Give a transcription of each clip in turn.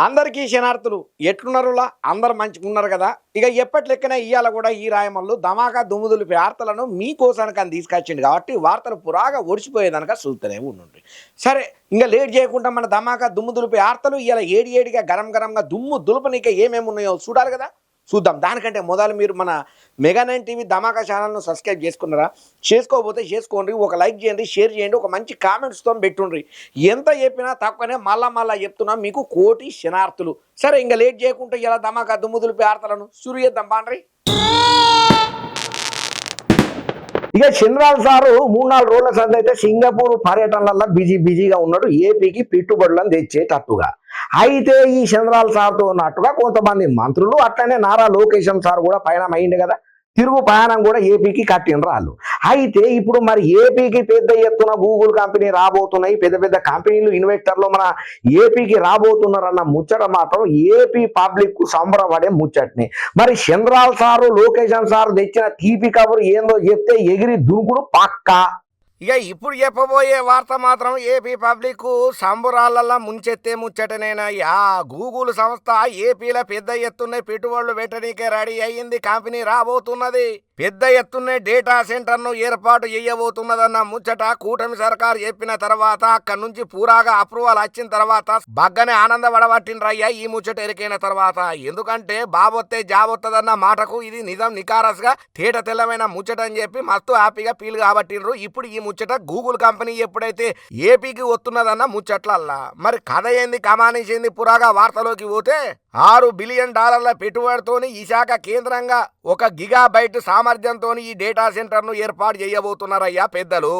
అందరికీ శనార్థులు ఎట్లున్నారులా అందరు మంచిగా ఉన్నారు కదా. ఇక ఎప్పటి లెక్కనే ఇయ్యాల కూడా ఈ రాయమల్లు ధమాకా దుమ్ముదులు వార్తలను మీకోసానికి అని తీసుకొచ్చింది కాబట్టి వార్తలు పురాగా ఒడిచిపోయేదనక చూస్తూనే ఉండండి. సరే ఇంకా లేట్ చేయకుండా మన ధమాకా దుమ్ముదులు వార్తలు ఇవాళ ఏడిగా గరం గరంగా దుమ్ము దులుపనిక ఏమేమి ఉన్నాయో చూడాలి కదా. చూద్దాం. దానికంటే మొదలు మీరు మన మెగా 9 టీవీ ధమాకా ఛానల్ను సబ్స్క్రైబ్ చేసుకున్నారా? చేసుకోకపోతే చేసుకోండి, ఒక లైక్ చేయండి, షేర్ చేయండి, ఒక మంచి కామెంట్స్తో పెట్టుండ్రి. ఎంత చెప్పినా తక్కువనే మళ్ళా చెప్తున్నా మీకు కోటి శనార్థులు. సరే ఇంకా లేట్ చేయకుండా ఇలా ధమాకా దుమ్ముదులు వార్తలను షురు చేద్దాం బాండ్రి. ఇక చంద్రాల్ సారు 3-4 రోజుల సంది అయితే సింగపూర్ పర్యటనలలో బిజీగా ఉన్నాడు, ఏపీకి పెట్టుబడులను తెచ్చేటట్టుగా. అయితే ఈ చంద్రాల్ సార్తో ఉన్నట్టుగా కొంతమంది మంత్రులు అట్లనే నారా లోకేష్ సార్ కూడా పయనం అయింది కదా, తిరుగు ప్రయాణం కూడా ఏపీకి కట్టిన రాళ్ళు. అయితే ఇప్పుడు మరి ఏపీకి పెద్ద ఎత్తున గూగుల్ కంపెనీ రాబోతున్నాయి, పెద్ద కంపెనీలు ఇన్వెస్టర్లు మన ఏపీకి రాబోతున్నారన్న ముచ్చట మాత్రం ఏపీ పబ్లిక్ కు సంబరపడే ముచ్చట్ని. మరి చంద్రాల్ సారు లోకేష్ సార్ తెచ్చిన తీపి కబురు ఏందో చెప్తే ఎగిరి దూకుడు పక్కా. ఇక ఇప్పుడు చెప్పబోయే వార్త మాత్రం ఏపీ పబ్లిక్ సంబురాలల్లా ముంచెత్తే ముచ్చటనేనయ్యా. గూగుల్ సంస్థ ఏపీలో పెద్ద ఎత్తున్న పెట్టుబడులు పెట్టనీకే రెడీ అయ్యింది, కంపెనీ రాబోతున్నది, పెద్ద ఎత్తున్న డేటా సెంటర్ను ఏర్పాటు చేయబోతున్నదన్న ముచ్చట కూటమి సర్కారు చెప్పిన తర్వాత అక్కడి నుంచి పూరాగా అప్రూవల్ వచ్చిన తర్వాత బగ్గనే ఆనందపడబట్టినరయ్యా ఈ ముచ్చట ఎరికైన తర్వాత. ఎందుకంటే బాబొత్తే జాబొత్తదన్న మాటకు ఇది నిజం నికారస్గా తేట తెల్లమైన ముచ్చట అని చెప్పి మస్తు హ్యాపీగా ఫీల్ కాబట్టినరు. ఇప్పుడు ఈ ముచ్చట గూగుల్ కంపెనీ ఎప్పుడైతే ఏపీకి వస్తున్నదన్న ముచ్చట్లల్లా మరి కథ ఏంది కమానేసింది పురాగా వార్తలోకి పోతే $6 బిలియన్ పెట్టుబడితోని ఈ శాఖ కేంద్రంగా 1 గిగాబైట్ సామర్థ్యంతో ఈ డేటా సెంటర్ ను ఏర్పాటు చేయబోతున్నారయ్యా పెద్దలు.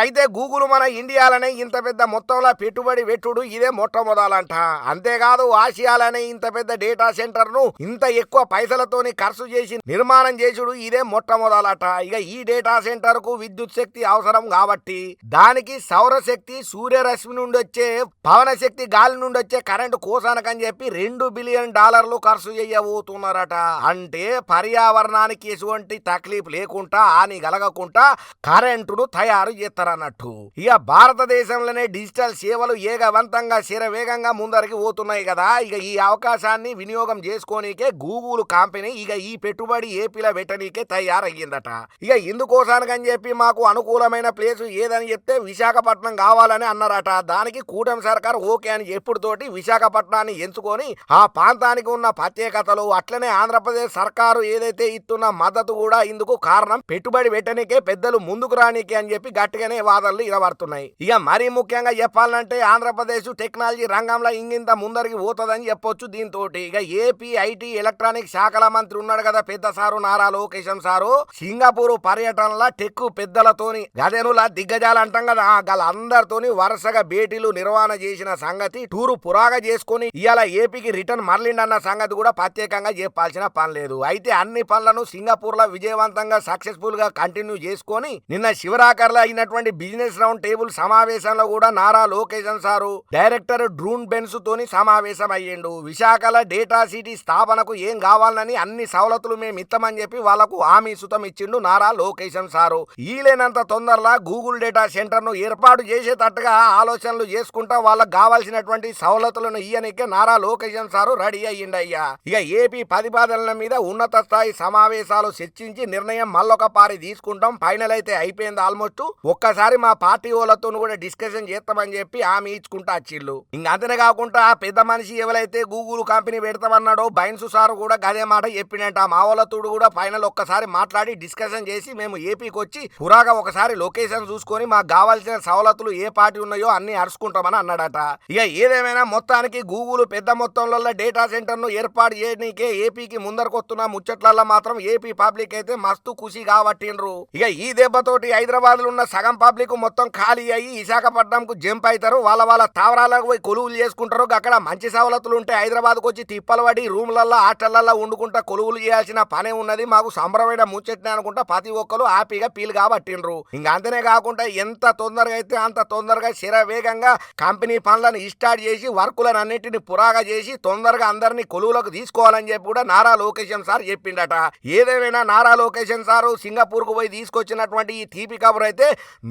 అయితే గూగుల్ మన ఇండియాలోనే ఇంత పెద్ద మొత్తంలో పెట్టుబడి పెట్టుడు ఇదే మొట్టమొదలంట. అంతేకాదు ఆసియాలోనే ఇంత పెద్ద డేటా సెంటర్ ను ఇంత ఎక్కువ పైసలతోని ఖర్చు చేసి నిర్మాణం చేసుడు ఇదే మొట్టమొదలట. ఇక ఈ డేటా సెంటర్ కు విద్యుత్ శక్తి అవసరం కాబట్టి దానికి సౌరశక్తి, సూర్యరశ్మి నుండి వచ్చే పవన శక్తి, గాలి నుండి వచ్చే కరెంటు కోసానకని చెప్పి $2 బిలియన్ ఖర్చు చేయబోతున్నారట. అంటే పర్యావరణానికి ఎటువంటి తక్లీఫ్ లేకుండా, హాని కలగకుండా కరెంటును తయారు చేస్తారన్నట్టు. ఇక భారతదేశంలోనే డిజిటల్ సేవలు ఏగవంతంగా శరవేగంగా ముందరికి పోతున్నాయి కదా. ఇక ఈ అవకాశాన్ని వినియోగం చేసుకోనికే గూగుల్ కంపెనీ ఇక ఈ పెట్టుబడి ఏపీలో పెట్టనీకే తయారయ్యిందట. ఇక ఇందుకోసానికని చెప్పి మాకు అనుకూలమైన ప్లేసు ఏదని చెప్తే విశాఖపట్నం కావాలని అన్నారట. దానికి కూటమి సర్కార్ ఓకే అని ఎప్పుడుతోటి విశాఖపట్నాన్ని ఎంచుకొని ఆ ప్రాంతానికి ఉన్న ప్రత్యేకతలు అట్లనే ఆంధ్రప్రదేశ్ సర్కారు ఏదైతే ఇస్తున్న మద్దతు కూడా ఇందుకు కారణం పెట్టుబడి పెట్టనికే పెద్దలు ముందుకు రానికే అని చెప్పి గట్టిగానే వాదనలు ఇరవడుతున్నాయి. ఇక మరీ ముఖ్యంగా చెప్పాలంటే ఆంధ్రప్రదేశ్ టెక్నాలజీ రంగంలో ఇంగింత ముందరికి పోతుందని చెప్పొచ్చు. దీంతో ఇక ఏపీ ఐటీ ఎలక్ట్రానిక్ శాఖల మంత్రి ఉన్నాడు కదా పెద్ద sir Nara Lokesh sir, Singapore పర్యటనలో టెక్ పెద్దలతోని గదెనుల దిగ్గజాలు అంటాం కదా, వాళ్ళందరితోని వరుసగా భేటీలు నిర్వహణ చేసిన సంగతి టూరు పురాగా చేసుకుని ఇవాళ ఏపీకి రిటర్న్ మరలిండన్న సంగతి కూడా ప్రత్యేకంగా చెప్పాల్సిన పని లేదు. అయితే అన్ని పనులను సింగపూర్ లో విజయవంతంగా సక్సెస్ఫుల్ గా కంటిన్యూ చేసుకొని నిన్న శివరాకర్లో అయినటువంటి బిజినెస్ రౌండ్ టేబుల్ సమావేశంలో కూడా నారా లోకేష్ సారు డైరెక్టర్ డ్రూన్ బెన్స్ తోని సమావేశం అయ్యిండు. విశాఖలో డేటా సిటీ స్థాపనకు ఏం కావాలని అన్ని సవలతులు మేము ఇస్తామని చెప్పి వాళ్లకు హామీ సుతం ఇచ్చిండు నారా లోకేష్ సారు. ఈలేనంత తొందరలా గూగుల్ డేటా సెంటర్ ను ఏర్పాటు చేసేటట్టుగా ఆలోచనలు చేసుకుంటా వాళ్ళకు కావాల్సినటువంటి సవలతులను ఇయ్యనికే నారా లోకేష్ సారు రెడీ అయ్యిండయ్యా. ఇక ఏపీ ప్రతిపాదనల మీద ఉన్నత స్థాయి సమావేశాలు చర్చించి నిర్ణయం మళ్ళొక పారి తీసుకుంటాం, ఫైనల్ అయితే అయిపోయింది ఆల్మోస్ట్. ఒక్కసారి మా పార్టీ వాళ్ళతో కూడా డిస్కషన్ చేస్తామని చెప్పి హామీ ఇచ్చుకుంటా వచ్చిళ్ళు. ఇంక అంతనే కాకుండా పెద్ద మనిషి ఎవరైతే గూగుల్ కంపెనీ పెడతామన్నాడో బైన్స్ సార్ కూడా గదే మాట చెప్పినట్ట. మా వాళ్ళతో కూడా ఫైనల్ ఒక్కసారి మాట్లాడి డిస్కషన్ చేసి మేము ఏపీకి వచ్చి పురాగా ఒకసారి లొకేషన్ చూసుకొని మాకు కావాల్సిన సవలతులు ఏ పార్టీ ఉన్నాయో అన్ని అరుచుకుంటామని అన్నాడట. ఇక ఏదేమైనా మొత్తానికి గూగుల్ పెద్ద మొత్తంలో డేటా డేటా సెంటర్ ను ఏర్పాటు చేయడానికే ఏపీకి ముందరకొస్తున్న ముచ్చట్లల్లో మాత్రం ఏపీ పబ్లిక్ అయితే మస్తు ఖుషి కాబట్టిండ్రు. ఇక ఈ దెబ్బతోటి హైదరాబాద్ లో ఉన్న సగం పబ్లిక్ మొత్తం ఖాళీ అయ్యి విశాఖపట్నం కు జంప్ అవుతారు. వాళ్ళ తావరాలకు పోయి కొలువులు చేసుకుంటారు. అక్కడ మంచి సవలతులు ఉంటే హైదరాబాద్ కు వచ్చి తిప్పలు పడి రూమ్లల్లో హాస్టళ్లలో వండుకుంటా కొలువులు చేయాల్సిన పనే ఉన్నది. మాకు సంబరమైన ముచ్చట్నే అనుకుంటా ప్రతి ఒక్కరు హ్యాపీగా ఫీల్ కాబట్టిండ్రు. ఇంకా అంతనే కాకుండా ఎంత తొందరగా అయితే అంత తొందరగా శరవేగంగా కంపెనీ పనులను స్టార్ట్ చేసి వర్కులను అన్నింటినీ పురాగా చేసి తొందరగా అందరినీ కొలువులకు తీసుకోవాలని చెప్పి కూడా నారా లోకేషన్ సార్ చెప్పిండట. ఏదేమైనా నారా లోకేషన్ సారు సింగపూర్ కు పోయి తీసుకొచ్చినటువంటి ఈ తీపి కబురు అయితే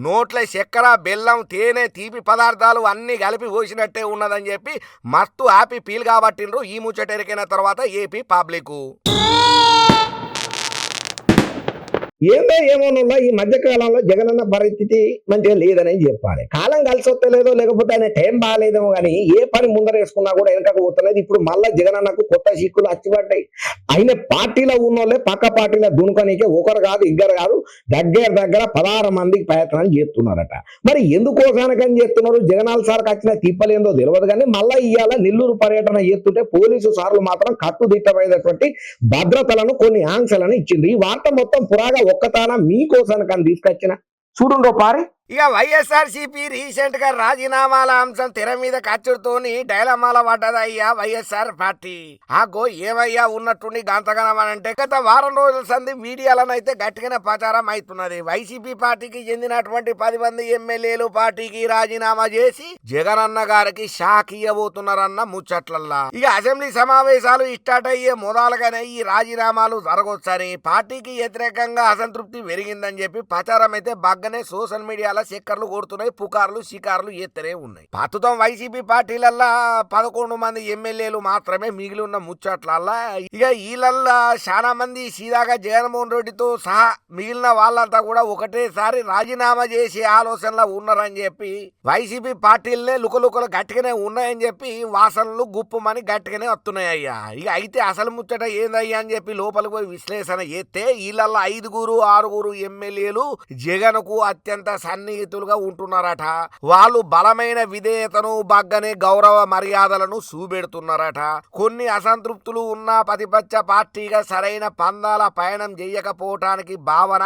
నోట్ల చక్కెర బెల్లం తేనె తీపి పదార్థాలు అన్ని కలిపి పోసినట్టే ఉన్నదని చెప్పి మస్తు హ్యాపీ ఫీల్ కాబట్టిండ్రు ఈ ముచ్చటెరికైన తర్వాత ఏపీ పబ్లిక్. ఏమోనన్నా ఈ మధ్య కాలంలో జగనన్న పరిస్థితి మంచిగా లేదని చెప్పాలి. కాలం కలిసి వస్తలేదో లేకపోతే ఆయన టైం బాగాలేదేమో కానీ ఏ పని ముందర వేసుకున్నా కూడా వెనకకు పోతలేదు. ఇప్పుడు మళ్ళా జగనన్నకు కొత్త చిక్కులు అచ్చిపడ్డాయి. ఆయన పార్టీలో ఉన్నోళ్ళే పక్క పార్టీలో దునుకనికే ఒకరు కాదు ఇద్దరు కాదు దగ్గర 16 మందికి ప్రయత్నాలు చేస్తున్నారట. మరి ఎందుకోసానికని చేస్తున్నారు? జగనాల్ సార్కి వచ్చిన తిప్పలేందో తెలియదు కానీ మళ్ళా ఇవాళ నెల్లూరు పర్యటన చేస్తుంటే పోలీసు సార్లు మాత్రం కట్టుదిట్టమైనటువంటి భద్రతలను కొన్ని ఆంక్షలను ఇచ్చింది. ఈ వార్త మొత్తం పురాగా ఒక్కతాన మీకోసానికి తీసుకొచ్చిన చూడుండో పారి. ఇక వైఎస్ఆర్సీపీ రీసెంట్ గా రాజీనామాల అంశం తెర మీద ఖర్చుతోని డైలమాల పడ్డదయ్యా వైఎస్ఆర్ పార్టీ. ఆగో ఏమయ్యా ఉన్నట్టుండి గంతగనమనంటే గత వారం రోజుల సంది మీడియాలనైతే గట్టిగానే ప్రచారం అవుతున్నది. వైసీపీ పార్టీకి చెందినటువంటి 10 మంది ఎమ్మెల్యేలు పార్టీకి రాజీనామా చేసి జగనన్న గారికి షాక్ ఇవ్వబోతున్నారన్న ముచ్చట్లల్లా. ఇక అసెంబ్లీ సమావేశాలు స్టార్ట్ అయ్యే మొదలుగానే ఈ రాజీనామాలు జరగొచ్చని పార్టీకి వ్యతిరేకంగా అసంతృప్తి పెరిగిందని చెప్పి ప్రచారం అయితే బాగానే సోషల్ మీడియాలో చక్కర్లు కొడుతున్నాయి. పుకార్లు షికార్లు ఎత్తనే ఉన్నాయి. ప్రస్తుతం వైసీపీ పార్టీలల్లా 11 మంది ఎమ్మెల్యేలు మాత్రమే మిగిలి ఉన్న ముచ్చట్లల్లా ఇక వీళ్ళల్లా చాలా మంది సీదాగా జగన్మోహన్ రెడ్డితో సహా మిగిలిన వాళ్ళంతా కూడా ఒకటేసారి రాజీనామా చేసే ఆలోచనలో ఉన్నారని చెప్పి వైసీపీ పార్టీలనే లుకలుకలు గట్టిగానే ఉన్నాయని చెప్పి వాసనలు గుప్పమని గట్టిగానే వస్తున్నాయి అయ్యా. ఇక అయితే అసలు ముచ్చట ఏందయ్యా అని చెప్పి లోపలికి పోయి విశ్లేషణ చేస్తే వీళ్ళల్లా 5-6 ఎమ్మెల్యేలు జగన్ కు అత్యంత సన్నిహితులుగా ఉంటున్నారట. వాళ్ళు బలమైన విధేయతను బగ్గనే గౌరవ మర్యాదలను చూపెడుతున్నారట. కొన్ని అసంతృప్తులు ఉన్న ప్రతిపక్ష పార్టీగా సరైన పందాల పయనం చేయకపోవటానికి భావన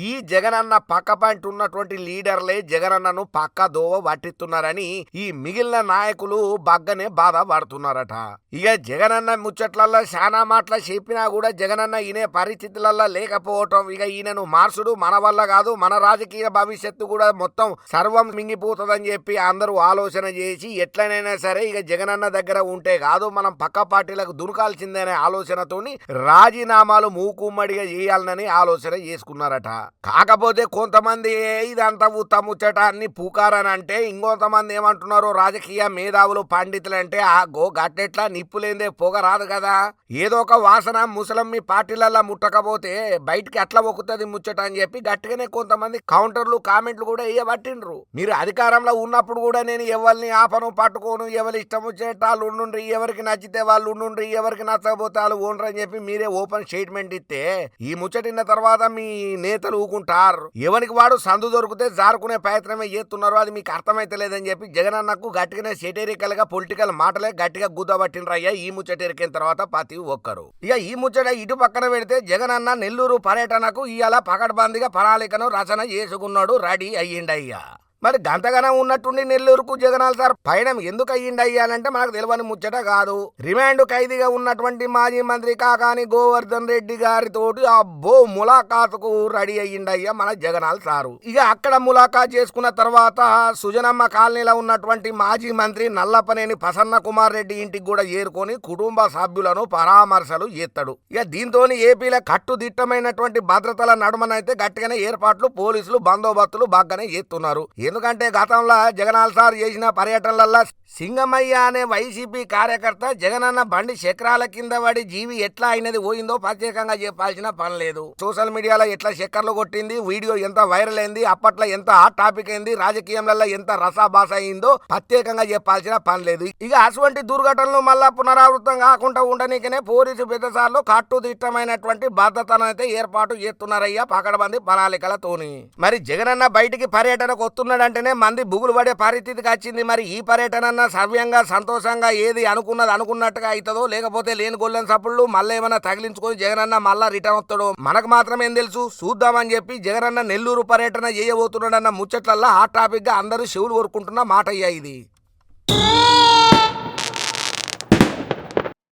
ఈ జగనన్న పక్కపంట ఉన్నటువంటి లీడర్లే జగనన్నను పక్క దోవ పట్టిస్తున్నారని ఈ మిగిలిన నాయకులు బగ్గనే బాధపడుతున్నారట. ఇక జగనన్న ముచ్చట్లల్లో చాలా మాటలు చెప్పినా కూడా జగనన్న ఈయన పరిస్థితులలో లేకపోవటం ఇక ఈయనను మార్చుడు మన వల్ల కాదు, మన రాజకీయ భవిష్యత్తు కూడా మొత్తం సర్వం మింగిపోతుందని చెప్పి అందరూ ఆలోచన చేసి ఎట్లనైనా సరే ఇక జగనన్న దగ్గర ఉంటే కాదు మనం పక్క పార్టీలకు దునకాల్సిందనే ఆలోచనతోని రాజీనామాలు మూకుమ్మడిగా చేయాలని ఆలోచన చేసుకున్నారట. కాకపోతే కొంతమంది ఇదంతా ఉత్తముచ్చట అన్ని పూకారని అంటే ఇంకొంతమంది ఏమంటున్నారు రాజకీయ మేధావులు పండితులు అంటే ఆ గో గట్టెట్లా నిప్పులేందే పొగ రాదు కదా, ఏదో ఒక వాసన ముసలం మీ పార్టీలల్లో ముట్టకపోతే బయటికి ఎట్లా ఒక్కుతుంది ముచ్చట అని చెప్పి గట్టిగానే కొంతమంది కౌంటర్లు కామెంట్లు కూడా వేయబట్టిండ్రు. మీరు అధికారంలో ఉన్నప్పుడు కూడా నేను ఎవరిని ఆపను పట్టుకోను, ఎవరి ఇష్టం వచ్చేట వాళ్ళు ఉండుండ్రి, ఎవరికి నచ్చితే వాళ్ళు ఉండుండ్రి, ఎవరికి నచ్చకపోతే వాళ్ళు ఓనరు అని చెప్పి మీరే ఓపెన్ స్టేట్మెంట్ ఇస్తే ఈ ముచ్చటిన్న తర్వాత మీ నేతలు ఊకుంటారు. ఎవరికి వాడు సందు దొరికితే జారుకునే ప్రయత్నమే చేస్తున్నారు. అది మీకు అర్థమైతే లేదని చెప్పి జగనన్నకు గట్టిగానే సెటరికల్ గా పొలిటికల్ మాటలే గట్టిగా గుద్దబట్టిండ్రు అయ్యా ఈ ముచ్చటెరికిన తర్వాత ప్రతి ఒక్కరు. ఇక ఈ ముచ్చట ఇటు పక్కన పెడితే జగనన్న నెల్లూరు పర్యటనకు ఇవాళ పకడ్బందీగా ప్రణాళికను రచన చేసుకున్నాడు, రెడీ అయ్యిండయ్యా. మరి గంతగానం ఉన్నట్టుండి నెల్లూరుకు జగనాల్ సార్ పయనం ఎందుకు అయ్యిండయ్యానంటే మనకు తెలియని ముచ్చట కాదు. రిమాండ్ ఖైదీగా ఉన్నటువంటి మాజీ మంత్రి కాకాని గోవర్ధన్ రెడ్డి గారితోటి అబ్బో ములాఖాతుకు రెడీ అయ్యిండయ్యా మన జగనాల్ సారు. ఇక అక్కడ ములాఖాత్ చేసుకున్న తర్వాత సుజనమ్మ కాలనీలో ఉన్నటువంటి మాజీ మంత్రి నల్లపనేని ప్రసన్న కుమార్ రెడ్డి ఇంటికి కూడా చేరుకొని కుటుంబ సభ్యులను పరామర్శలు చేస్తాడు. ఇక దీంతో ఏపీలో కట్టుదిట్టమైనటువంటి భద్రతల నడుమనైతే గట్టిగానే ఏర్పాట్లు పోలీసులు బందోబస్తులు బాగానే చేస్తున్నారు. ఎందుకంటే గతంలో జగనాల్ సార్ చేసిన పర్యటనలలో సింగమయ్య అనే వైసీపీ కార్యకర్త జగనన్న బండి చక్రాల కింద పడి జీవి ఎట్లా అయినది పోయిందో ప్రత్యేకంగా చెప్పాల్సిన పని లేదు. సోషల్ మీడియాలో ఎట్లా చక్కర్లు కొట్టింది, వీడియో ఎంత వైరల్ అయింది, అప్పట్లో ఎంత హాట్ టాపిక్ అయింది, రాజకీయంలో ఎంత రసాభాస అయిందో ప్రత్యేకంగా చెప్పాల్సిన పని లేదు. ఇక అటువంటి దుర్ఘటనలు మళ్ళా పునరావృతం కాకుండా ఉండనికనే పోలీసు పెద్దసార్లు కట్టుదిట్టమైనటువంటి భద్రతను అయితే ఏర్పాటు చేస్తున్నారయ్యా పకడ్బందీ ప్రణాళికలతోని. మరి జగనన్న బయటికి పర్యటనకు వస్తున్నాడు ఉన్నాడంటేనే మంది బుగులు పడే పరిస్థితికి వచ్చింది. మరి ఈ పర్యటన సవ్యంగా సంతోషంగా ఏది అనుకున్నది అనుకున్నట్టుగా అవుతుందో, లేకపోతే లేని గొల్లని సప్పుళ్ళు మళ్ళీ ఏమైనా తగిలించుకొని జగనన్న మళ్ళా రిటర్న్ వస్తాడో మనకు మాత్రం ఏం తెలుసు. చూద్దామని చెప్పి జగనన్న నెల్లూరు పర్యటన చేయబోతున్నాడన్న ముచ్చట్లల్లా హాట్ టాపిక్ గా అందరూ చెవులు కోరుకుంటున్న మాట అయ్యా ఇది.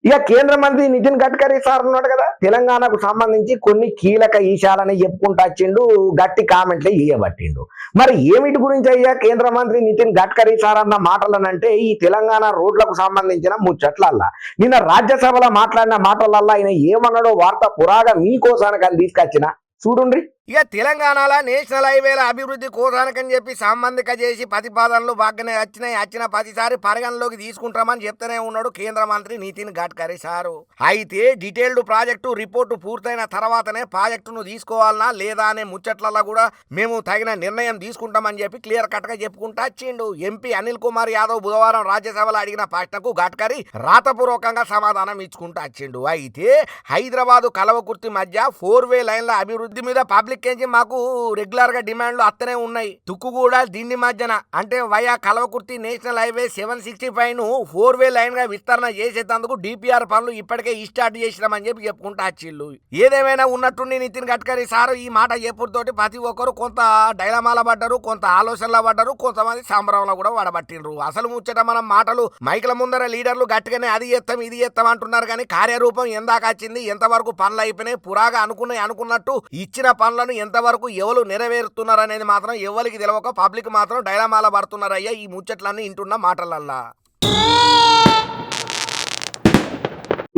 ఇక కేంద్ర మంత్రి నితిన్ గడ్కరీ సార్ ఉన్నాడు కదా, తెలంగాణకు సంబంధించి కొన్ని కీలక ఈశాలని చెప్పుకుంటూ వచ్చిండు, గట్టి కామెంట్లు ఇయ్యబట్టిండు. మరి ఏమిటి గురించి అయ్యా కేంద్ర మంత్రి నితిన్ గడ్కరీ సార్ అన్న మాటలనంటే ఈ తెలంగాణ రోడ్లకు సంబంధించిన ముచ్చట్లల్లా నిన్న రాజ్యసభలో మాట్లాడిన మాటలల్లా ఆయన ఏమన్నాడో వార్త పురాగా మీకోసానికి అని తీసుకొచ్చిన చూడుండ్రి. ఇక తెలంగాణలో నేషనల్ హైవేల అభివృద్ధి కోసానికని చెప్పి సంబంధిక చేసి ప్రతిపాదనలు బాగానే వచ్చిన ప్రతిసారి పరిగణలోకి తీసుకుంటామని చెప్తూనే ఉన్నాడు కేంద్ర మంత్రి నితిన్ గడ్కరీ సారు. అయితే డీటెయిల్డ్ ప్రాజెక్టు రిపోర్టు పూర్తయిన తర్వాతనే ప్రాజెక్టును తీసుకోవాలనా లేదా అనే ముచ్చట్లలో కూడా మేము తగిన నిర్ణయం తీసుకుంటామని చెప్పి క్లియర్ కట్ గా చెప్పుకుంటా వచ్చిండు. ఎంపీ అనిల్ కుమార్ యాదవ్ బుధవారం రాజ్యసభలో అడిగిన ప్రశ్నకు గడ్కరీ రాతపూర్వకంగా సమాధానం ఇచ్చుకుంటా వచ్చిండు. అయితే హైదరాబాదు కలవకుర్తి మధ్య 4-వే లైన్ల అభివృద్ధి మీద పబ్లిక్ మాకు రెగ్యులర్ గా డిమాండ్లు అత్తనే ఉన్నాయి. తుక్కుగూడ దిండి మధ్యన అంటే వయా కలవకుర్తి నేషనల్ హైవే 765 ను 4-వే లైన్ గా విస్తరణ చేసేందుకు డిపిఆర్ పనులు ఇప్పటికే స్టార్ట్ చేసినామని చెప్పి చెప్పుకుంటా వచ్చిళ్ళు. ఏదేమైనా ఉన్నట్టుండి నితిన్ గడ్కరీ సార్ ఈ మాట చెప్పుడుతోటి ప్రతి ఒక్కరు కొంత డైలమాల పడ్డారు, కొంత ఆలోచనలో పడ్డారు, కొంతమంది సంబరంలో కూడా వడబట్టిండ్రు. అసలు ముచ్చట మనం మాటలు మైకుల ముందర లీడర్లు గట్టిగానే అది చేస్తాం ఇది చేస్తాం అంటున్నారు, కానీ కార్యరూపం ఎందాక వచ్చింది, ఎంతవరకు పనులు అయిపోయినాయి, పురాగా అనుకున్నట్టు ఇచ్చిన పనులను ఎంతవరకు ఎవరు నెరవేరుతున్నారు అనేది మాత్రం ఎవరికి తెలియక పబ్లిక్ మాత్రం డైలమాల పడుతున్నారయ్యా ఈ ముచ్చట్లన్నీ ఇంటున్న మాటలల్లా.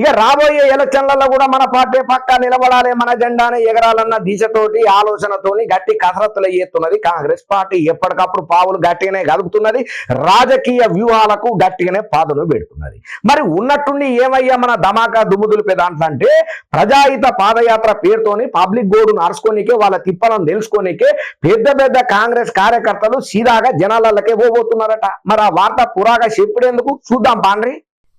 ఇక రాబోయే ఎలక్షన్లలో కూడా మన పార్టీ పక్కా నిలబడాలి, మన జెండానే ఎగరాలన్న దిశతోటి ఆలోచనతోని గట్టి కసరత్తులు చేస్తున్నది కాంగ్రెస్ పార్టీ. ఎప్పటికప్పుడు పావులు గట్టిగానే గలుపుతున్నది, రాజకీయ వ్యూహాలకు గట్టిగానే పాదులు పెడుతున్నది. మరి ఉన్నట్టుండి ఏమయ్యా మన ధమాకా దుమ్ముదులిపే దాంట్లో అంటే ప్రజాహిత పాదయాత్ర పేరుతోని పబ్లిక్ గోడును అరుచుకోనికే వాళ్ళ తిప్పలను తెలుసుకోనికే పెద్ద పెద్ద కాంగ్రెస్ కార్యకర్తలు సీదాగా జనాలకే పోబోతున్నారట. మరి ఆ వార్త పురాగా చెప్పేందుకు చూద్దాం పాండ్రి.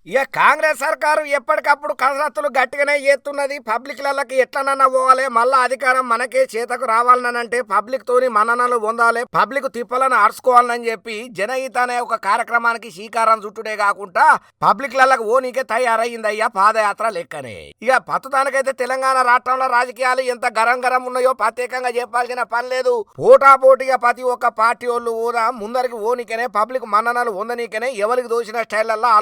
ఇక కాంగ్రెస్ సర్కారు ఎప్పటికప్పుడు కసరత్తులు గట్టిగానే చేస్తున్నది. పబ్లిక్లకి ఎట్లనన్నా పోవాలి, మళ్ళా అధికారం మనకే చేతకు రావాలనంటే పబ్లిక్ తోని మన్ననలు పొందాలి, పబ్లిక్ తిప్పలను అరుచుకోవాలని చెప్పి జనహిత అనే ఒక కార్యక్రమానికి శ్రీకారం చుట్టుడే కాకుండా పబ్లిక్లకి ఓనికే తయారయ్యింది అయ్యా పాదయాత్ర లెక్కనే. ఇక ప్రస్తుతానికైతే తెలంగాణ రాష్ట్రంలో రాజకీయాలు ఎంత గరం ఉన్నాయో ప్రత్యేకంగా చెప్పాల్సిన పని లేదు. పోటాపోటీగా ప్రతి ఒక్క పార్టీ వాళ్ళు కూడా ముందరికి ఓనికనే పబ్లిక్ మన్ననలు పొందనీకనే ఎవరికి దోచిన స్టైళ్లలో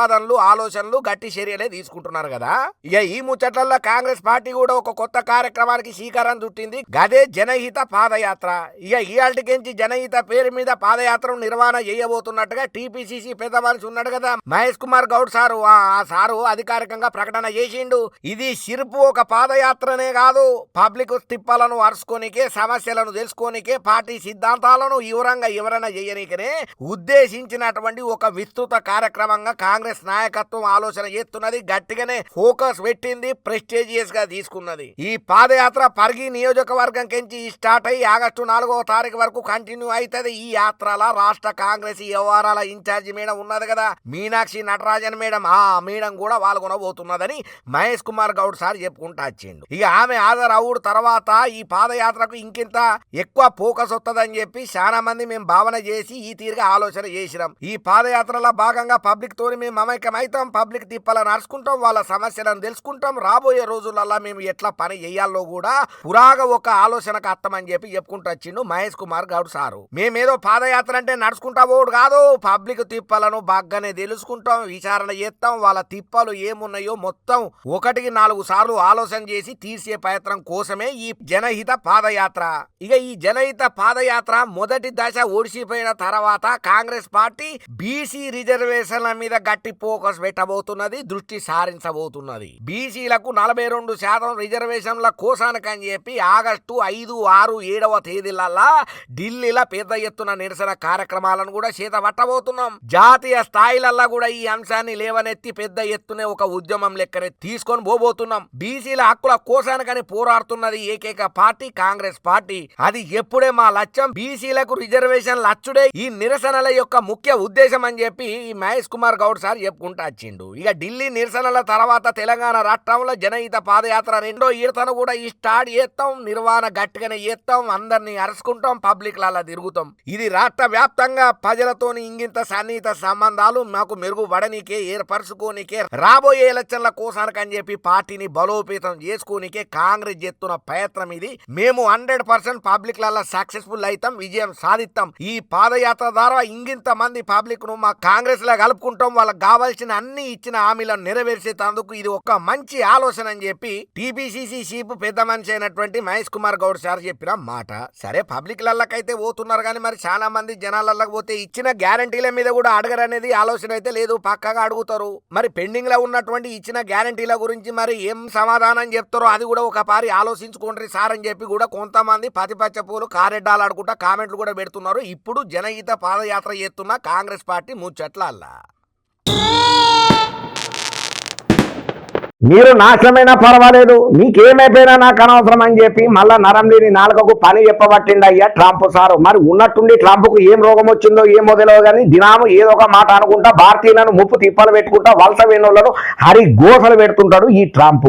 వాళ్ళు ఆలోచనలు గట్టి చర్యలే తీసుకుంటున్నారు కదా. ఇక ఈ ముచ్చట్లలో కాంగ్రెస్ పార్టీ కూడా ఒక కొత్త కార్యక్రమానికి శ్రీకారం చుట్టింది, గదే జనహిత పాదయాత్ర. ఇక ఇయాల్టికించి జనహిత పేరు మీద పాదయాత్రను నిర్వహణ చేయబోతున్నట్టుగా టీపీసీసీ పెద్ద మనిషి ఉన్నాడు కదా మహేష్ కుమార్ గౌడ్ సారు, ఆ సారు అధికారికంగా ప్రకటన చేసిండు. ఇది సిర్పు ఒక పాదయాత్రనే కాదు, పబ్లిక్ తిప్పలను అరుచుకోనికే, సమస్యలను తెలుసుకోనికే, పార్టీ సిద్ధాంతాలను వివరంగా చేయనీకనే ఉద్దేశించినటువంటి ఒక విస్తృత కార్యక్రమంగా కాంగ్రెస్ నాయకత్వం ఆలోచన చేస్తున్నది, గట్టిగానే ఫోకస్ పెట్టింది, ప్రెస్టీజియస్ గా తీసుకున్నది. ఈ పాదయాత్ర పరిగి నియోజకవర్గం కెంచి స్టార్ట్ అయ్యి ఆగస్టు 4వ తారీఖు వరకు కంటిన్యూ అవుతుంది. ఈ యాత్రల రాష్ట్ర కాంగ్రెస్ వ్యవహారాల ఇన్ఛార్జి మేడం ఉన్నది కదా మీనాక్షి నటరాజన్ మేడం, ఆ మేడం కూడా పాల్గొనబోతున్నదని మహేష్ కుమార్ గౌడ్ సార్ చెప్పుకుంటా వచ్చిండు. ఇక ఆమె హాజరవుడు తర్వాత ఈ పాదయాత్రకు ఇంకింత ఎక్కువ ఫోకస్ వస్తుందని చెప్పి చాలా మంది మేము భావన చేసి ఈ తీరుగా ఆలోచన చేసినాం. ఈ పాదయాత్రలో భాగంగా పబ్లిక్ తోని మేము మమైకమైతాం, పబ్లిక్ తిప్పలను అరుచుకుంటాం, వాళ్ళ సమస్యలను తెలుసుకుంటాం, రాబోయే రోజులలో మేము ఎట్లా పని చేయాలో కూడా పురాగా ఒక ఆలోచనకు అర్థమని చెప్పి చెప్పుకుంటూ వచ్చిండు మహేష్ కుమార్ గౌడ్ సారు. మేమేదో పాదయాత్ర అంటే నడుచుకుంటా పోడు కాదు, పబ్లిక్ తిప్పలను బాగానే తెలుసుకుంటాం, విచారణ చేస్తాం, వాళ్ళ తిప్పలు ఏమున్నాయో మొత్తం 1-4 సార్లు ఆలోచన చేసి తీర్చే ప్రయత్నం కోసమే ఈ జనహిత పాదయాత్ర. ఇక ఈ జనహిత పాదయాత్ర మొదటి దశ ఓడిసిపోయిన తర్వాత కాంగ్రెస్ పార్టీ బీసీ రిజర్వేషన్ల మీద గట్టి ఫోకస్ పెట్టబోతున్నది, దృష్టి సారించబోతున్నది. బీసీలకు 42% రిజర్వేషన్ల కోసానికని చెప్పి ఆగస్టు 5, 6, 7వ తేదీలల్లా ఢిల్లీలో పెద్ద ఎత్తున నిరసన కార్యక్రమాలను కూడా చేతబట్టబోతున్నాం. జాతీయ స్థాయిలల్లా కూడా ఈ అంశాన్ని లేవనెత్తి పెద్ద ఎత్తునే ఒక ఉద్యమం లెక్కనే తీసుకొని పోబోతున్నాం. బీసీల హక్కుల కోసానికని పోరాడుతున్నది ఏకైక పార్టీ కాంగ్రెస్ పార్టీ. అది ఎప్పుడే మా లక్ష్యం, బీసీలకు రిజర్వేషన్లు అచ్చుడే ఈ నిరసనల యొక్క ముఖ్య ఉద్దేశం అని చెప్పి మహేష్ కుమార్ గౌడ్ సార్ చెప్పుకుంటూ వచ్చిండు. ఇక ఢిల్లీ నిరసనల తర్వాత తెలంగాణ రాష్ట్రంలో జనహిత పాదయాత్ర రెండో ఈడతను కూడా ఈ స్టార్ట్ చేస్తాం, నిర్వహణ గట్టిగానే చేస్తాం, అందరినీ అరుచుకుంటాం, పబ్లిక్ లా తిరుగుతాం. ఇది రాష్ట్ర వ్యాప్తంగా ప్రజలతోని ఇంగింత సన్నిహిత సంబంధాలు మాకు మెరుగుపడనీకే ఏర్పరచుకోనికే రాబోయే ఎలక్షన్ల కోసానికి అని చెప్పి పార్టీని బలోపేతం చేసుకోనికే కాంగ్రెస్ చేస్తున్న ప్రయత్నం ఇది. మేము 100% పబ్లిక్ లా సక్సెస్ఫుల్ అవుతాం, విజయం సాధిస్తాం. ఈ పాదయాత్ర ద్వారా ఇంగింత మంది పబ్లిక్ ను మా కాంగ్రెస్ లా కలుపుకుంటాం, వాళ్ళకి కావాల్సిన అన్ని ఇచ్చిన హామీలను నెరవేర్చేందుకు ఇది ఒక మంచి ఆలోచన అని చెప్పి టీపీసీసీ చీఫ్ పెద్ద మనిషి అయినటువంటి మహేష్ కుమార్ గౌడ్ సార్ చెప్పిన మాట. సరే పబ్లిక్ లల్లకైతే పోతున్నారు కానీ మరి చాలా మంది జనాలకి పోతే ఇచ్చిన గ్యారంటీల మీద కూడా అడగరనేది ఆలోచన అయితే లేదు, పక్కగా అడుగుతారు. మరి పెండింగ్ లో ఉన్నటువంటి ఇచ్చిన గ్యారంటీల గురించి మరి ఏం సమాధానం చెప్తారో అది కూడా ఒక పారి ఆలోచించుకోండి సార్ అని చెప్పి కూడా కొంతమంది పతిపచ్చ పూలు కారెడ్డాలు ఆడుకుంటా కామెంట్లు కూడా పెడుతున్నారు. ఇప్పుడు జనహిత పాదయాత్ర చేస్తున్న కాంగ్రెస్ పార్టీ ముచ్చట్లల్లా. మీరు నాశనమైనా పర్వాలేదు, నీకేమైపోయినా నాకు అనవసరం అని చెప్పి మళ్ళా నరం లేని నాలుకకు పని చెప్పబట్టిండయ్యా ట్రంప్ సారు. మరి ఉన్నట్టుండి ట్రంప్కు ఏం రోగం వచ్చిందో ఏమో తెలియదు కానీ దినాము ఏదో ఒక మాట అనుకుంటా భారతీయులను ముప్పు తిప్పలు పెట్టుకుంటా వలస వేణులను హరి గోసలు పెడుతుంటాడు ఈ ట్రంప్.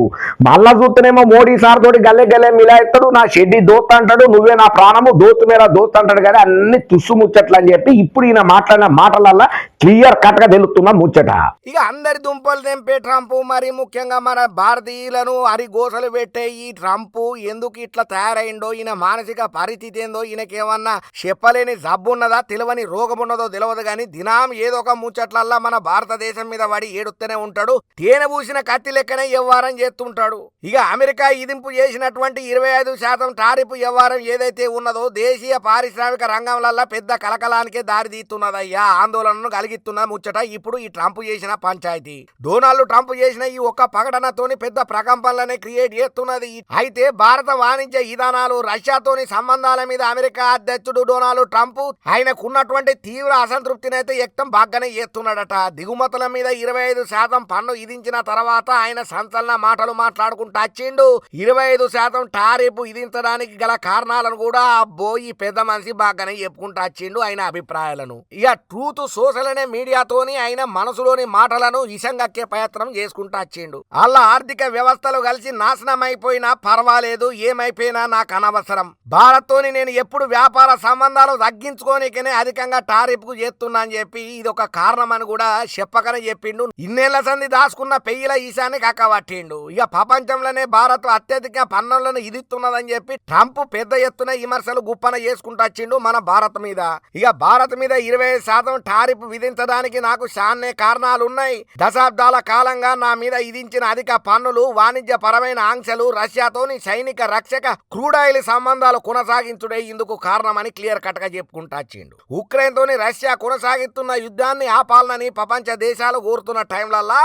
మళ్ళా చూస్తేనేమో మోడీ సార్ తోటి గల్లె గల్లె మిలాయిస్తాడు, నా షెడ్డి దోస్త్ అంటాడు, నువ్వే నా ప్రాణము దోస్తు మీద దోస్త్ అంటాడు. కానీ అన్ని తుస్సు ముచ్చట్లు అని చెప్పి ఇప్పుడు ఈయన మాట్లాడిన మాటలల్లా క్లియర్ కట్ గా తెలుస్తున్న ముచ్చట. ఇక అందరి దుంపలు తెంపే ట్రంప్ మరి ముఖ్యంగా మన భారతీయులను అరిగోసలు పెట్టే ఈ ట్రంప్ ఎందుకు ఇట్లా తయారైండో, ఈయన మానసిక పరిస్థితి ఏందో, ఈయనకేమన్నా చెప్పలేని జబ్బు ఉన్నదా తెలియని రోగం ఉన్నదో తెలియదు కానీ దినాం ఏదో ఒక ముచ్చట్లల్లా మన భారతదేశం మీద పడి ఏడుస్తూనే ఉంటాడు. తేనె పూసిన కత్తి లెక్కనే వ్యవహారం చేస్తుంటాడు. ఇక అమెరికా ఇదింపు చేసినటువంటి 25% టారిఫ్ వ్యవహారం ఏదైతే ఉన్నదో దేశీయ పారిశ్రామిక రంగంలో పెద్ద కలకలానికే దారి తీస్తున్నదయ్యా, ఆందోళనను కలిగిస్తున్న ముచ్చట ఇప్పుడు ఈ ట్రంప్ చేసిన పంచాయతీ. డొనాల్డ్ ట్రంప్ చేసిన ఈ ఒక్క పగడనతోని పెద్ద ప్రకంపనలనే క్రియేట్ చేస్తున్నది. అయితే భారత వాణిజ్య విధానాలు రష్యాతోని సంబంధాల మీద అమెరికా అధ్యక్షుడు డొనాల్డ్ ట్రంప్ ఆయనకున్నటువంటి తీవ్ర అసంతృప్తిని అయితే వ్యక్తం బాగానే చేస్తున్నాడట. దిగుమతుల మీద 25% పన్ను విధించిన తర్వాత ఆయన సంచలన మాటలు మాట్లాడుకుంటూ వచ్చిండు. 25% టారిఫ్ విధించడానికి గల కారణాలను కూడా అబ్బో ఈ పెద్ద మనిషి బాగానే చెప్పుకుంటూ వచ్చిండు ఆయన అభిప్రాయాలను. ఇక ట్రూత్ సోషల్ అనే మీడియాతోని ఆయన మనసులోని మాటలను ఇసంగక్కే ప్రయత్నం చేసుకుంటూ వచ్చిండు. అలా ఆర్థిక వ్యవస్థలు కలిసి నాశనం అయిపోయినా పర్వాలేదు, ఏమైపోయినా నాకు అనవసరం. భారత్ తోని నేను ఎప్పుడు వ్యాపార సంబంధాలు తగ్గించుకోనికనే అధికంగా టారిఫ్ కు చేస్తున్నా అని చెప్పి ఇది ఒక కారణం అని కూడా చెప్పకనే చెప్పిండు. ఇన్నేళ్ల సంధి దాచుకున్న పెయ్యిల ఈశాన్ని కక్కబట్టిండు. ఇక ప్రపంచంలోనే భారత్ అత్యధిక పన్నులను ఇదిస్తున్నదని చెప్పి ట్రంప్ పెద్ద ఎత్తున విమర్శలు గుప్పన చేసుకుంటూ వచ్చిండు మన భారత్ మీద. ఇక భారత్ మీద 25% టారిఫ్ విధించడానికి నాకు చాన్నే కారణాలున్నాయి. దశాబ్దాల కాలంగా నా మీద విధించిన అధిక పన్నులు, వాణిజ్య పరమైన ఆంక్షలు, రష్యాతోని సైనిక రక్షక క్రూడాయిల్ సంబంధాలు కొనసాగించుడే ఇందుకు కారణమని క్లియర్ కట్ గా చెప్పుకుంటూ వచ్చిండు. ఉక్రెయిన్ తోని రష్యా కొనసాగిస్తున్న యుద్ధాన్ని ఆపాలనని ప్రపంచ దేశాలు కోరుతున్న టైంలల్లా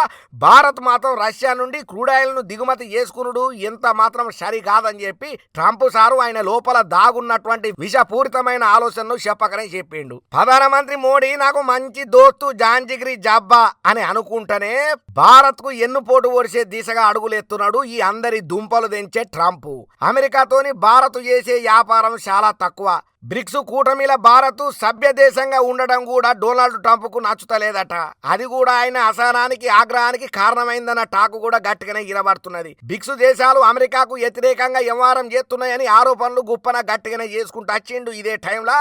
భారత్ మాత్రం రష్యా నుండి క్రూడాయిల్ ను దిగుమతి చేసుకునుడు ఎంత మాత్రం సరి కాదని చెప్పి ట్రంప్ సారు ఆయన లోపల దాగున్నటువంటి విషపూరితమైన ఆలోచనను చెప్పకనే చెప్పిండు. ప్రధానమంత్రి మోడీ నాకు మంచి దోస్తు జాంజిగిరి జబ్బా అని అనుకుంటేనే భారత్ కు ఎన్నుపోటు ఓడిసే దిశగా అడుగులెత్తున్నాడు ఈ అందరి దుంపలు తెంచే ట్రంప్. అమెరికాతోని భారత్ చేసే వ్యాపారం చాలా తక్కువ. బ్రిక్స్ కూటమిల భారత్ సభ్య దేశంగా ఉండడం కూడా డొనాల్డ్ ట్రంప్ కు నచ్చుతలేదట. అది కూడా ఆయన అసహనానికి ఆగ్రహానికి కారణమైందన్న టాకు కూడా గట్టిగానే ఇరబడుతున్నది. బ్రిక్స్ దేశాలు అమెరికాకు వ్యతిరేకంగా వ్యవహారం చేస్తున్నాయని ఆరోపణలు గుప్పన గట్టిగానే చేసుకుంటూ వచ్చిండు. ఇదే టైంలో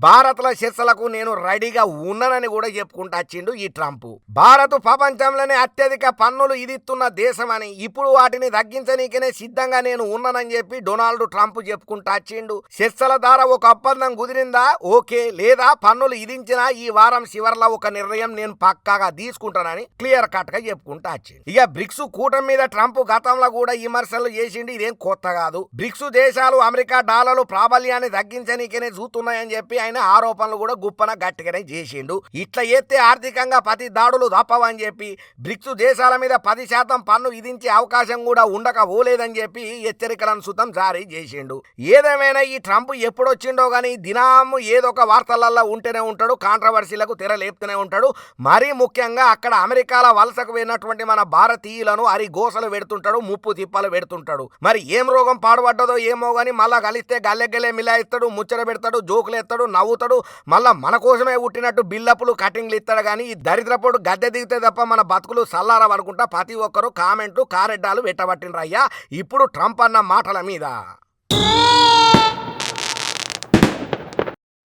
భారత్ల చర్చలకు నేను రెడీగా ఉన్నానని కూడా చెప్పుకుంటూ వచ్చిండు ఈ ట్రంప్. భారత్ ప్రపంచంలోనే అత్యధిక పన్నులు ఇదిస్తున్న దేశమని, ఇప్పుడు వాటిని తగ్గించనీకనే సిద్ధంగా నేను ఉన్నానని చెప్పి డొనాల్డ్ ట్రంప్ చెప్పుకుంటూ వచ్చిండు. చర్చల ద్వారా ఒక ఒప్పందం కుదిరిందా ఓకే, లేదా పన్నులు విధించినా ఈ వారం చివర్లో ఒక నిర్ణయం నేను పక్కాగా తీసుకుంటానని క్లియర్ కట్ గా చెప్పుకుంటా వచ్చింది. ఇక బ్రిక్స్ కూటమి మీద ట్రంప్ గతంలో కూడా విమర్శలు చేసిండు, ఇదేం కొత్త కాదు. బ్రిక్స్ దేశాలు అమెరికా డాలర్లు ప్రాబల్యాన్ని తగ్గించనీకనే చూస్తున్నాయని చెప్పి ఆయన ఆరోపణలు కూడా గుప్పన గట్టిగానే చేసిండు. ఇట్లా ఎత్తే ఆర్థికంగా ప్రతి దాడులు తప్పవని చెప్పి బ్రిక్స్ దేశాల మీద 10% పన్ను విధించే అవకాశం కూడా ఉండకపోలేదని చెప్పి హెచ్చరికలను సుతం జారీ చేసిండు. ఏదేమైనా ఈ ట్రంప్ ఎప్పుడొచ్చిండో గానీ అని దినాము ఏదో ఒక వార్తలల్లో ఉంటూనే ఉంటాడు, కాంట్రవర్సీలకు తెర లేపుతూనే ఉంటాడు. మరీ ముఖ్యంగా అక్కడ అమెరికాల వలసకు పోయినటువంటి మన భారతీయులను అరిగోసలు పెడుతుంటాడు, ముప్పు తిప్పలు పెడుతుంటాడు. మరి ఏం రోగం పాడుపడ్డదో ఏమో గానీ మళ్ళా కలిస్తే గల్లెగ్గలే మిలాయిస్తాడు, ముచ్చట పెడతాడు, జోకులు ఎత్తాడు, నవ్వుతాడు. మళ్ళా మన కోసమే పుట్టినట్టు బిల్లప్పులు కటింగ్లు ఇస్తాడు. కానీ ఈ దరిద్రపోటు గద్దె దిగితే తప్ప మన బతుకులు సల్లారవనుకుంటా ప్రతి ఒక్కరు కామెంట్లు కారెడ్డాలు పెట్టబట్టినరయ్యా ఇప్పుడు ట్రంప్ అన్న మాటల మీద.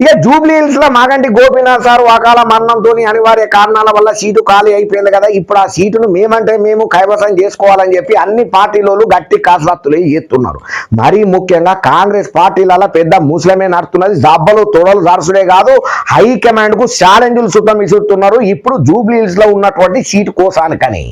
ఇక జూబ్లీ హిల్స్ లో మాగంటి గోపీనాథ్ సార్ అకాల మరణంతో అనివార్య కారణాల వల్ల సీటు ఖాళీ అయిపోయింది కదా. ఇప్పుడు ఆ సీటును మేమంటే మేము కైవసం చేసుకోవాలని చెప్పి అన్ని పార్టీలోళ్ళు గట్టి కాసరత్తులు ఎత్తున్నారు. మరీ ముఖ్యంగా కాంగ్రెస్ పార్టీలలో పెద్ద ముస్లిమే నడుతున్నది. జబ్బలు తొడలు జరుసుడే కాదు, హైకమాండ్ కు ఛాలెంజ్లు సుతం విసురుతున్నారు ఇప్పుడు జూబ్లీ హిల్స్ లో ఉన్నటువంటి సీటు కోసానికని.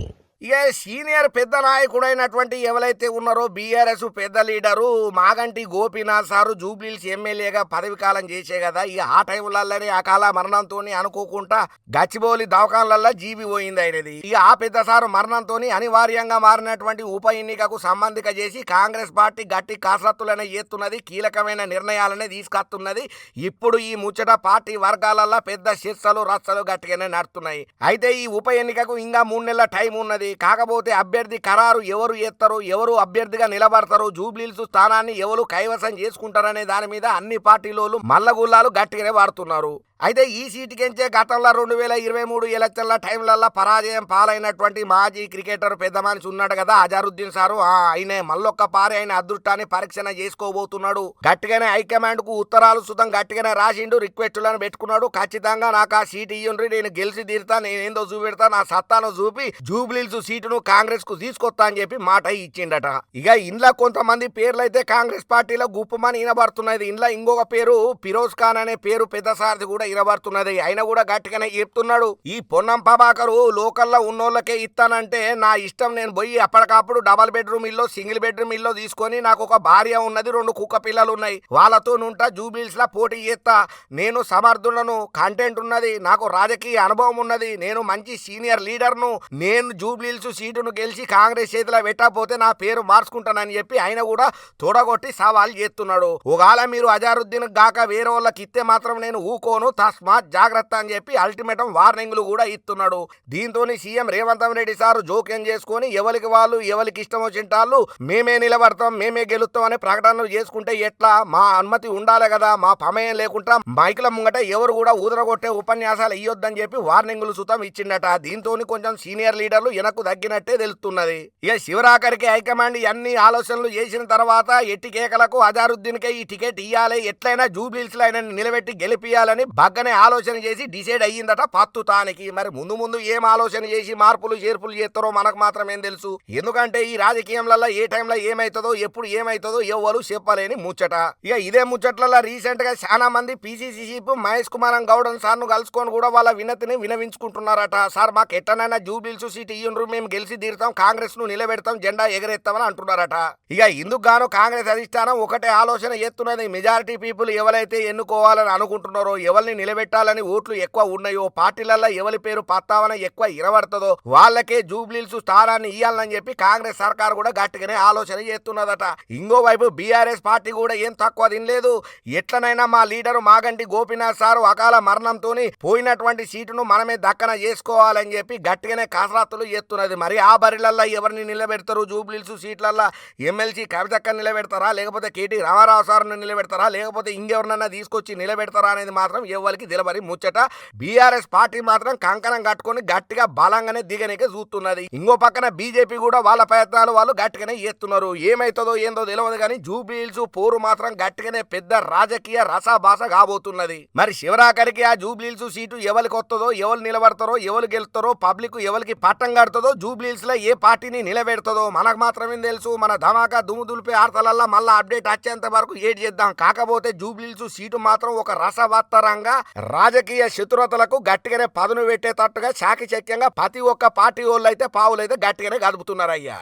ఇక సీనియర్ పెద్ద నాయకుడైనటువంటి ఎవరైతే ఉన్నారో బీఆర్ఎస్ పెద్ద లీడరు మాగంటి గోపీనాథ్ సారు జూబ్లీహిల్స్ ఎమ్మెల్యేగా పదవి కాలం చేసే కదా. ఇక ఆ టైంలలోనే అకాల మరణంతో అనుకోకుండా గచ్చిబౌలి దవాఖానలలో జీవి పోయింది అయినది. ఇక ఆ పెద్ద సారు మరణంతో అనివార్యంగా మారినటువంటి ఉప ఎన్నికకు సంబంధిక చేసి కాంగ్రెస్ పార్టీ గట్టి కాసరత్తులనే చేస్తున్నది, కీలకమైన నిర్ణయాలనే తీసుకొస్తున్నది. ఇప్పుడు ఈ ముచ్చట పార్టీ వర్గాలలో పెద్ద శిర్సలు రచ్చలు గట్టిగానే నడుతున్నాయి. అయితే ఈ ఉప ఎన్నికకు ఇంకా 3 నెలల టైం ఉన్నది. కాకపోతే అభ్యర్థి ఖరారు ఎవరు చేస్తారో, ఎవరు అభ్యర్థిగా నిలబడతారో, జూబ్లీహిల్స్ స్థానాన్ని ఎవరు కైవసం చేసుకుంటారనే దాని మీద అన్ని పార్టీలోళ్ళు మల్లగుల్లాలు గట్టిగానే వాడుతున్నారు. అయితే ఈ సీటుకెంచే గతంలో 2023 ఎలక్షన్ల టైంలల్లో పరాజయం పాలైనటువంటి మాజీ క్రికెటర్ పెద్ద మనిషి ఉన్నాడు కదా అజారుద్దీన్ సారు. ఆయనే మళ్ళొక్క పారి ఆయన అదృష్టాన్ని పరీక్షణ చేసుకోబోతున్నాడు. గట్టిగానే హైకమాండ్ కు ఉత్తరాలు సుతం గట్టిగానే రాసిండు, రిక్వెస్టులను పెట్టుకున్నాడు. ఖచ్చితంగా నాకు ఆ సీటు ఇయ్యండ్రి, నేను గెలిచి తీరుతా, నేనేందో చూపెడతా, నా సత్తాను చూపి జూబ్లీహిల్స్ సీటును కాంగ్రెస్ కు తీసుకొస్తా అని చెప్పి మాట ఇచ్చిండట. ఇక ఇంట్లో కొంతమంది పేర్లు అయితే కాంగ్రెస్ పార్టీలో గుప్పమని వినబడుతున్నది. ఇంట్లో ఇంకొక పేరు ఫిరోజ్ ఖాన్ అనే పేరు పెద్ద సారథి కూడా వినబడుతున్నది. ఆయన కూడా గట్టిగానే చెప్తున్నాడు, ఈ పొన్నం ప్రభాకరు లోకల్లో ఉన్నోళ్ళకే ఇస్తానంటే నా ఇష్టం, నేను పోయి అప్పటికప్పుడు డబల్ బెడ్రూమ్ ఇల్లు సింగిల్ బెడ్రూమ్ ఇల్లు తీసుకొని నాకు ఒక భార్య ఉన్నది, 2 కుక్క పిల్లలు ఉన్నాయి, వాళ్ళతో నుంటా జూబ్లీహిల్స్ లా పోటీ చేస్తా, నేను సమర్థులను, కంటెంట్ ఉన్నది, నాకు రాజకీయ అనుభవం ఉన్నది, నేను మంచి సీనియర్ లీడర్ను, నేను జూబ్లీహిల్స్ సీటును గెలిచి కాంగ్రెస్ చేతిలో పెట్టకపోతే నా పేరు మార్చుకుంటానని చెప్పి ఆయన కూడా తోడగొట్టి సవాల్ చేస్తున్నాడు. ఒకవేళ మీరు అజారుద్దీన్ గాక వేరే వాళ్ళకి ఇస్తే మాత్రం నేను ఊకోను, తస్మాత్ జాగ్రత్త అని చెప్పి అల్టిమేటం వార్నింగ్లు కూడా ఇస్తున్నాడు. దీంతో సీఎం రేవంత్ రెడ్డి సార్ జోక్యం చేసుకొని ఎవరికి వాళ్ళు ఎవరికి ఇష్టం వచ్చింటాళ్ళు మేమే నిలబడతాం, మేమే గెలుస్తాం అనే ప్రకటనలు చేసుకుంటే ఎట్లా, మా అనుమతి ఉండాలి కదా, మా ప్రమేయం లేకుండా మైకుల ముంగట ఎవరు కూడా ఊదరగొట్టే ఉపన్యాసాలు ఇయ్యొద్దని చెప్పి వార్నింగ్లు సుతం ఇచ్చిండట. దీంతో కొంచెం సీనియర్ లీడర్లు వెనక్కు తగ్గినట్టే తెలుస్తున్నది. ఇక శివరాకరికి హైకమాండ్ అన్ని ఆలోచనలు చేసిన తర్వాత ఎట్టి కేకలకు అజారుద్దీన్ కే ఈ టికెట్ ఇయ్యాలి, ఎట్లయినా జూబ్లీహిల్స్ లో ఆయన నిలబెట్టి గెలిపియాలని బగ్గనే ఆలోచన చేసి డిసైడ్ అయ్యిందట పత్తుతానికి. మరి ముందు ఏం ఆలోచన చేసి మార్పులు చేర్పులు చేస్తారో మనకు మాత్రం ఏం తెలుసు. ఎందుకంటే ఈ రాజకీయంలలో ఏ టైంలో ఏమైతుందో ఎప్పుడు ఏమైతుందో ఎవరు చెప్పలేని ముచ్చట. ఇక ఇదే ముచ్చట్లలో రీసెంట్ గా చాలా మంది PCC chief Mahesh Kumar Goud sir ను కలుసుకొని కూడా వాళ్ళ వినతిని వినవించుకుంటున్నారట. సార్ మాకు ఎట్టనైనా జూబ్లీహిల్స్ సీట్ ఇయ్యండ్రు, మేము గెలిచి తీరుతాం, కాంగ్రెస్ ను నిలబెడతాం, జెండా ఎగరేస్తామని అంటున్నారట. ఇక ఇందుకు గాను కాంగ్రెస్ అధిష్టానం ఒకటే ఆలోచన చేస్తున్నది, మెజారిటీ పీపుల్ ఎవరైతే ఎన్నుకోవాలని అనుకుంటున్నారో, ఎవరిని నిలబెట్టాలని ఓట్లు ఎక్కువ ఉన్నాయో, పార్టీలలో ఎవరి పేరు పత్తావన ఎక్కువ ఇరవడుతుందో వాళ్ళకే జూబ్లీహిల్స్ స్థానాన్ని ఇయ్యాలని చెప్పి కాంగ్రెస్ సర్కార్ కూడా గట్టిగానే ఆలోచన చేస్తున్నదట. ఇంకోవైపు బీఆర్ఎస్ పార్టీ కూడా ఏం తక్కువ తినలేదు. ఎట్లనైనా మా లీడరు మాగంటి గోపీనాథ్ సారు అకాల మరణంతో పోయినటువంటి సీటును మనమే దక్కన చేసుకోవాలని చెప్పి గట్టిగానే కసరత్తులు చేస్తున్నది. మరి ఆ బరిలల్లో ఎవరిని నిలబెడతారు, జూబ్లీహిల్స్ సీట్లల్లో ఎమ్మెల్సీ కవితక్కని నిలబెడతారా, లేకపోతే కేటీ రామారావు సార్ను నిలబెడతారా, లేకపోతే ఇంకెవరినన్నా తీసుకొచ్చి నిలబెడతారా అనేది మాత్రం ఎవరికి నిలబడి ముచ్చట. బీఆర్ఎస్ పార్టీ మాత్రం కంకణం కట్టుకొని గట్టిగా బలంగానే దిగనికే చూస్తున్నది. ఇంకో పక్కన బీజేపీ కూడా వాళ్ళ ప్రయత్నాలు వాళ్ళు గట్టిగానే చేస్తున్నారు. ఏమైతుందో ఏందో తెలియదు కానీ జూబ్లీహిల్స్ పోరు మాత్రం గట్టిగానే పెద్ద రాజకీయ రసాభాస కాబోతున్నది. మరి శివరాకరికి ఆ జూబ్లీహిల్స్ సీటు ఎవరికి వస్తుందో, ఎవరు నిలబడతారో, ఎవరు గెలుస్తారో, పబ్లిక్ ఎవరికి పట్టం కడుతుందో, జూబ్లీహిల్స్ లో ఏ పార్టీని నిలబెడతాదో మనకు మాత్రమే తెలుసు. మన ధమాకా దుమ్ము దులిపే ఆర్తలల్లో మళ్ళా అప్డేట్ వచ్చేంత వరకు ఏడ్ చేద్దాం. కాకపోతే జూబ్లీహిల్స్ సీటు మాత్రం ఒక రసవత్తరంగా రాజకీయ శత్రుతలకు గట్టిగానే పదును పెట్టేటట్టుగా చాకచక్యంగా ప్రతి ఒక్క పార్టీ వాళ్ళు అయితే పావులైతే గట్టిగానే గదుపుతున్నారయ్యా.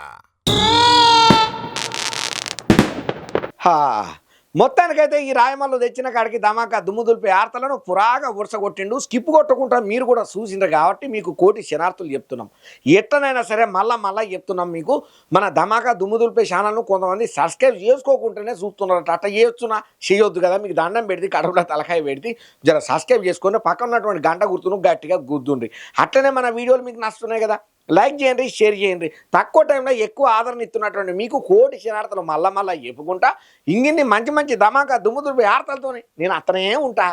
మొత్తానికైతే ఈ రాయమల్లు తెచ్చిన కాడికి ధమాకా దుమ్ము దులిపే ఆర్తలను పురాగా ఉరసగొట్టిండు. స్కిప్ కొట్టుకుంటా మీరు కూడా చూసిండ్రు కాబట్టి మీకు కోటి శనార్థులు చెప్తున్నాం. ఎట్లనైనా సరే మళ్ళా చెప్తున్నాం మీకు. మన ధమాకా దుమ్ము దులిపే ఛానల్ను కొంతమంది సబ్స్క్రైబ్ చేసుకోకుంటేనే చూస్తున్నారట. అట్ట చేయొచ్చునా? చేయొద్దు కదా. మీకు దండం పెడితే కడుపులో తలకాయ పెడితే జర సబ్స్క్రైబ్ చేసుకొని పక్కన ఉన్నటువంటి గంట గుర్తును గట్టిగా గుద్దుండ్రి. అట్లనే మన వీడియోలు మీకు నచ్చుతున్నాయి కదా, లైక్ చేయండి, షేర్ చేయండి. తక్కువ టైంలో ఎక్కువ ఆదరణ ఇస్తున్నటువంటి మీకు కోటి శనార్థులు మళ్ళా చెప్పుకుంటా. ఇంగిన్ని మంచి మంచి ధమాకా దుమ్ము దులిపే ఆర్తలతోనే నేను అతనే ఉంటా.